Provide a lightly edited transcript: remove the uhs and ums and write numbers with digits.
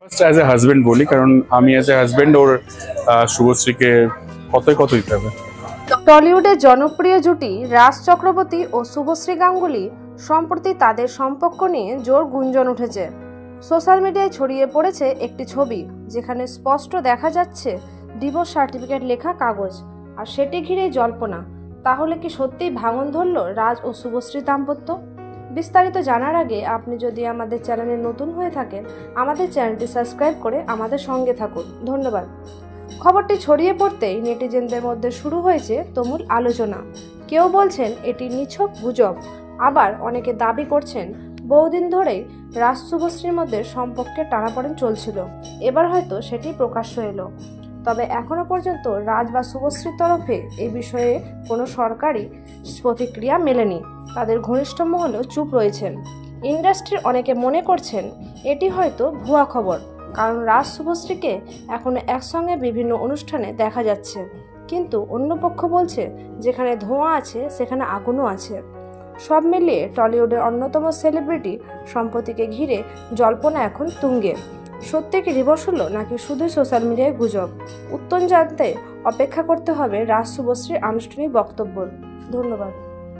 First as a husband বলি, কারণ আমি অ্যাজ এ হাজবেন্ড ওর শুভশ্রীকে কত দিতে হবে। টলিউডের জনপ্রিয় জুটি রাজ চক্রবর্তী ও শুভশ্রী গাঙ্গুলি সম্প্রতি তাদের সম্পর্ক নিয়ে জোর গুঞ্জন উঠেছে। সোশ্যাল মিডিয়ায় ছড়িয়ে পড়েছে একটি ছবি, যেখানে স্পষ্ট দেখা যাচ্ছে ডিভোর্স সার্টিফিকেট লেখা কাগজ, আর সেটি ঘিরেই জল্পনা। তাহলে কি সত্যিই ভাঙন ধরল রাজ ও শুভশ্রী দাম্পত্য? বিস্তারিত জানার আগে আপনি যদি আমাদের চ্যানেলে নতুন হয়ে থাকেন, আমাদের চ্যানেলটি সাবস্ক্রাইব করে আমাদের সঙ্গে থাকুন। ধন্যবাদ। খবরটি ছড়িয়ে পড়তেই নেটিজেনদের মধ্যে শুরু হয়েছে তুমুল আলোচনা। কেউ বলছেন এটি নিছক গুজব, আবার অনেকে দাবি করছেন বহুদিন ধরেই রাজ শুভশ্রীর মধ্যে সম্পর্কে টানাপোড়েন চলছিল, এবার হয়তো সেটি প্রকাশ্য এলো। তবে এখনো পর্যন্ত রাজ বা শুভশ্রীর তরফে এই বিষয়ে কোনো সরকারি প্রতিক্রিয়া মেলেনি। তাদের ঘনিষ্ঠ মহলও চুপ রয়েছেন। ইন্ডাস্ট্রির অনেকে মনে করছেন এটি হয়তো ভুয়া খবর, কারণ রাজ শুভশ্রীকে এখনো একসঙ্গে বিভিন্ন অনুষ্ঠানে দেখা যাচ্ছে। কিন্তু অন্য পক্ষ বলছে যেখানে ধোঁয়া আছে সেখানে আগুনও আছে। সব মিলিয়ে টলিউডের অন্যতম সেলিব্রিটি সম্পত্তিকে ঘিরে জল্পনা এখন তুঙ্গে। সত্যি কি ডিভোর্স হলো নাকি শুধুই সোশ্যাল মিডিয়ায় গুজব? উত্তর জানতে অপেক্ষা করতে হবে রাজ শুভশ্রীর আনুষ্ঠানিক বক্তব্য। ধন্যবাদ।